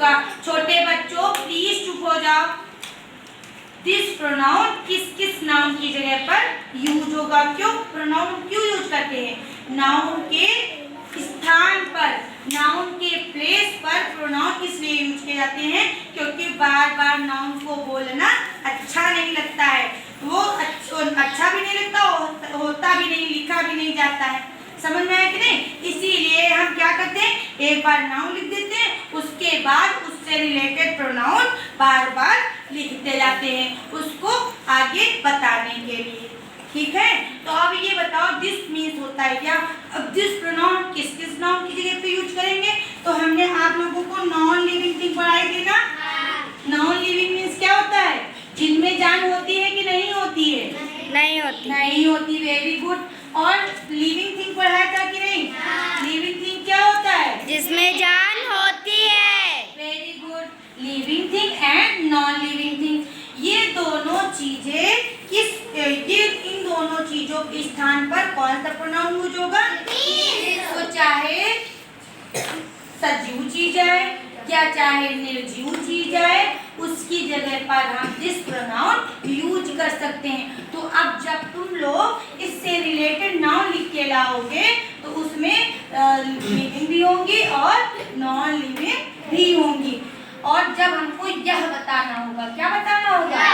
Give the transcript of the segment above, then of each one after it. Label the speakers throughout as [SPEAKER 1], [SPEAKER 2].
[SPEAKER 1] होगा। छोटे बच्चों प्लीज चुप हो जाओ। दिस प्रोनाउन किस किस नाउन की जगह पर यूज होगा? क्यों प्रोनाउन क्यों यूज करते हैं? नाउन के स्थान पर, नाउन के प्लेस पर प्रोनाउन इसलिए यूज किए जाते हैं क्योंकि बार बार नाउन को बोलना अच्छा नहीं लगता है। वो अच्छा भी नहीं लगता, होता भी नहीं, लिखा भी नहीं जाता है। समझ में आया कि नहीं? इसीलिए हम क्या करते हैं, एक बार नाउन लिख देते हैं, उसके बाद उससे रिलेटेड प्रोनाउन बार बार लिखते जाते हैं उसको आगे बताने के लिए। ठीक है, तो अब ये बताओ दिस मीन्स होता है क्या? अब दिस प्रोनाउन किस किस नाउन की जगह पे यूज करेंगे? तो हमने आप लोगों को नॉन लिविंग थिंग पढ़ाई थी ना। नॉन लिविंग मीन्स क्या होता है? जिनमें जान होती है कि नहीं होती है?
[SPEAKER 2] नहीं होती।
[SPEAKER 1] नहीं होती। Very good. और लिविंग थिंग पढ़ाया था कि नहीं? लिविंग थिंग क्या होता है?
[SPEAKER 2] जिसमें जान होती है।
[SPEAKER 1] Very good. Living thing and non living thing, ये दोनों चीजें इन दोनों चीजों के स्थान पर कौन सा प्रोनाउन यूज होगा? तो चाहे सजीव चीज है या चाहे निर्जीव चीज है, उसकी जगह पर हम दिस प्रोनाउन यूज कर सकते हैं। तो अब जब तुम लोग इससे रिलेटेड नाउन लिख के लाओगे तो उसमें लिविंग भी होंगी और नॉन लिविंग भी होंगी। और जब हमको यह बताना होगा, क्या बताना होगा?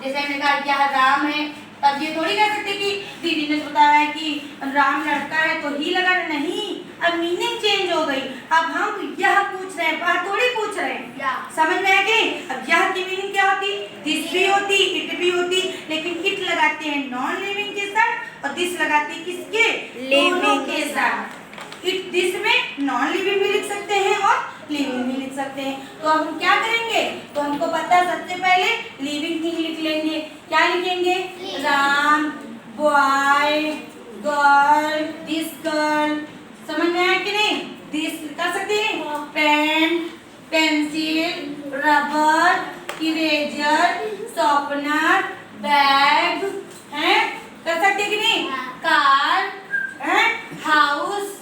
[SPEAKER 1] जैसे हमने कहा यह राम है, तब ये थोड़ी कह सकते कि दीदी ने बताया है कि राम लड़का है तो ही लगाना नहीं। अब मीनिंग चेंज हो गई। अब हम यह पूछ रहे हैं, बात थोड़ी पूछ रहे हैं। समझ में आ गई? अब यह की मीनिंग क्या होती? दिस भी होती, इट भी होती, लेकिन इट लगाते हैं नॉन लिविंग के साथ और दिस लगाते हैं किसके? दोनों के साथ। इट दिस में नॉन लिविंग भी लिख सकते हैं और लिविंग भी लिख सकते हैं। तो अब हम क्या करेंगे? तो हमको पता है सबसे पहले लिविंग थिंग लिख लेंगे। क्या लिखेंगे? Ram, boy, girl, this girl. समझ में आया कि नहीं? दिस कर सकते हैं। Pen, pencil, rubber, eraser, sharpener, bag है, कर सकते कि नहीं? कार है, हाउस।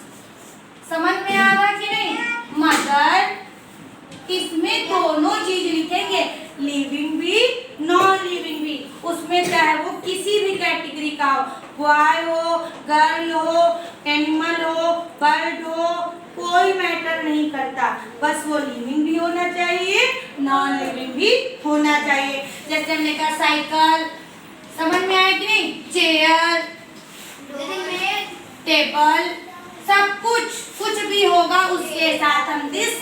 [SPEAKER 1] समझ में आ रहा कि नहीं? मदर। इसमें दोनों चीज लिखेंगे, लिविंग भी नॉन लिविंग भी। उसमें चाहे वो किसी भी कैटेगरी का हो, बॉय हो, गर्ल हो, एनिमल हो, बर्ड हो, कोई मैटर नहीं करता। बस वो लिविंग भी होना चाहिए, नॉन लिविंग भी होना चाहिए। जैसे हमने कहा साइकिल, समझ में आया कि नहीं? चेयर, टेबल, सब कुछ भी होगा उसके साथ हम दिस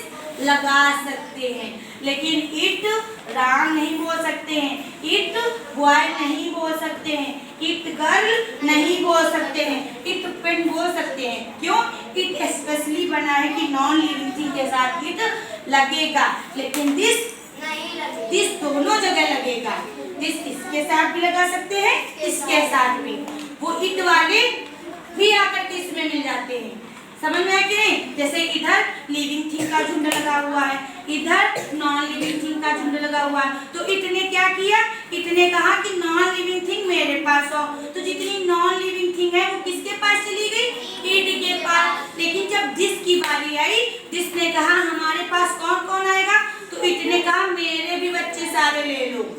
[SPEAKER 1] लगा सकते हैं। लेकिन इट राम नहीं बोल सकते हैं, इट बॉय नहीं बोल सकते हैं, इट गर्ल नहीं बोल सकते हैं, इट पेन बोल सकते हैं। क्यों? इट स्पेशली बना है कि नॉन लिविंग थिंग के साथ इट लगेगा, लेकिन दिस दोनों जगह लगेगा। दिस इसके साथ भी लगा सकते हैं, इसके साथ भी। वो इट वाले भी आकर के इसमें मिल जाते हैं। समझ में आया कि नहीं? जैसे इधर लिविंग थिंग का झुंड लगा हुआ है, इधर नॉन लिविंग थिंग का झुंड लगा हुआ है। तो इट ने क्या किया? इट ने कहा कि नॉन लिविंग थिंग मेरे पास आओ। तो जितनी नॉन लिविंग थिंग है वो किसके पास चली गई? इट के पास। लेकिन जब दिस की बारी आई, दिस ने कहा हमारे पास कौन कौन आएगा? तो इट ने कहा मेरे भी बच्चे सारे ले लो,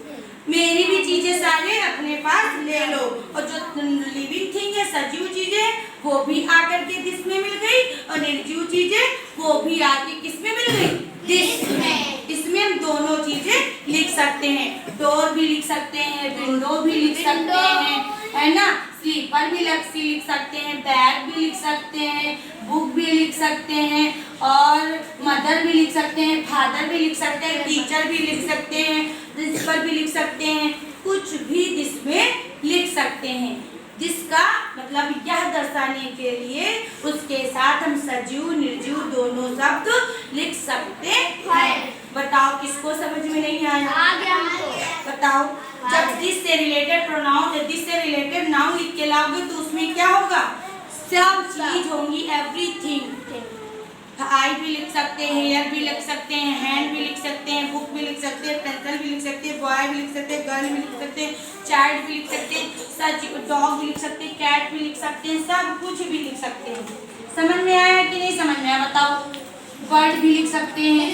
[SPEAKER 1] मेरी भी चीजें सारे अपने पास ले लो। और जो लिविंग थिंग है, सजीव चीजें, वो भी आकर के दिस में मिल गई और निर्जीव चीजें वो भी आके किस में मिल गई? दिस में। इसमें हम दोनों चीजें लिख सकते हैं। डोर भी लिख सकते हैं, विंडो भी लिख सकते हैं, है ना? स्लीपर भी लिख सकते हैं, बैग भी लिख सकते हैं, बुक भी लिख सकते हैं, और मदर भी लिख सकते हैं, फादर भी लिख सकते हैं, टीचर भी लिख सकते हैं, प्रिंसिपल भी लिख सकते हैं, कुछ भी दिस में लिख सकते हैं। जिसका मतलब यह दर्शाने के लिए उसके साथ हम सजीव निर्जीव दोनों शब्द लिख सकते हैं। बताओ किसको समझ में नहीं आया?
[SPEAKER 2] आ गया हमको।
[SPEAKER 1] बताओ। जब दिस से रिलेटेड प्रोनाउन, दिस से रिलेटेड नाउन लिख के लाओगे तो उसमें क्या होगा? सब चीज होंगी, एवरीथिंग। आई भी लिख सकते हैं, हेयर भी लिख सकते हैं, हैंड भी लिख सकते हैं, बुक भी लिख सकते हैं, पेंसिल भी लिख सकते हैं, बॉय भी लिख सकते हैं, गर्ल भी लिख सकते हैं, चाइल्ड भी लिख सकते हैं, सच डॉग भी लिख सकते हैं, कैट भी लिख सकते हैं, सब कुछ भी लिख सकते हैं। समझ में आया कि नहीं समझ में आया? बताओ। बर्ड भी लिख सकते हैं,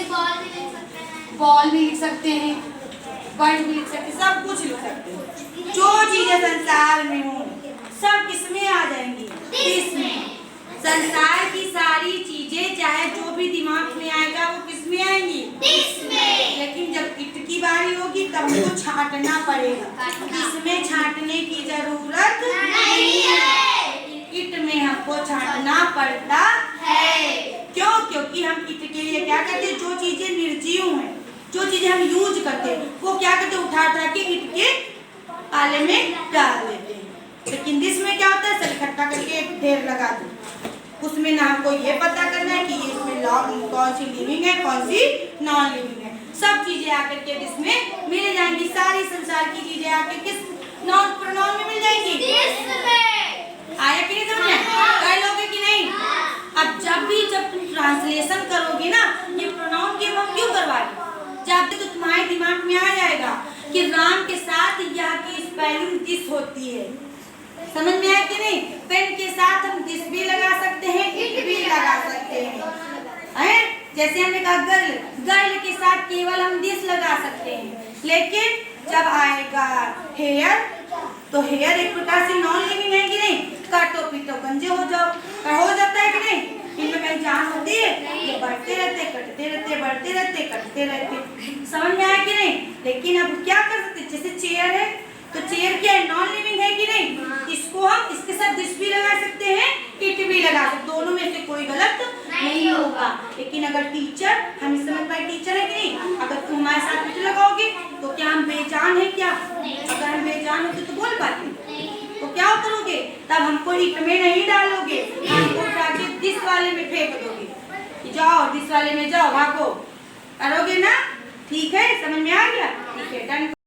[SPEAKER 1] बॉल भी लिख सकते हैं, बर्ड भी लिख सकते हैं, सब कुछ लिख सकते हैं। जो चीजें संसार में हो सब किसमें आ जाएंगी? दिस में। संसार की सारी चीजें चाहे जो भी दिमाग में आएगा वो किसमें आएंगी? दिस में। लेकिन जब इट की बारी होगी तब हमको छांटना पड़ेगा। इसमें छांटने की जरूरत नहीं है, इट में हमको छांटना पड़ता है। क्यों? क्योंकि हम इट के लिए क्या करते हैं? जो चीजें निर्जीव हैं, जो चीजें हम यूज करते हैं वो क्या करते हैं? उठा उठा के इट के आले में डाल देते हैं। लेकिन दिस में क्या होता है? सब इकट्ठा करके एक ढेर लगा दो। उसमें ना हमको ये पता करना है कि इसमें कौन सी लिविंग है, कौन सी नॉन लिविंग है। सब चीजें आकर के इसमें मिल जाएंगी। सारी संसार की चीजें आकर किस नॉन प्रोनाउन में मिल जाएंगी? आया कि नहीं समझ में? कर लोगे कि नहीं? अब जब तुम ट्रांसलेशन करोगे ना, ये प्रोनाउन की हम क्यों करवा रहे? जब तक तो तुम्हारे दिमाग में आ जाएगा कि राम के साथ यह की स्पेलिंग दिस होती है। समझ में आया कि नहीं? पेन के साथ हम दिस भी लगा सकते हैं, इट भी लगा सकते हैं। जैसे हमने कहा गर्ल, गर्ल के साथ केवल हम दिस लगा सकते हैं। लेकिन जब आएगा हेयर तो हेयर एक प्रकार से नॉन लिविंग है कि नहीं? काटो पीटो गंजे हो जाओ, हो जाता है कि नहीं? इनमें कहीं जान होती है? ये बढ़ते रहते, कटते रहते, बढ़ते रहते, कटते रहते। समझ में आया कि नहीं? लेकिन अब क्या कर सकते? जैसे चेयर है तो चेयर क्या है? नॉन लिविंग है कि नहीं? इसको हम इसके साथ दिस भी लगा सकते हैं, इट भी लगा सकते हैं। दोनों में से कोई गलत नहीं होगा। लेकिन अगर टीचर, हम इस समझ पाए टीचर है कि नहीं? अगर तुम हमारे साथ इट लगाओगे तो क्या हम बेजान है क्या? अगर हम बेजान होते तो बोल पाते, तो क्या करोगे? तब हमको इट में नहीं डालोगे, हमको उठा के दिस वाले में फेंक दोगे। जाओ दिस वाले में जाओ, भागो, करोगे ना? ठीक है, समझ में आ गया? ठीक है, डन।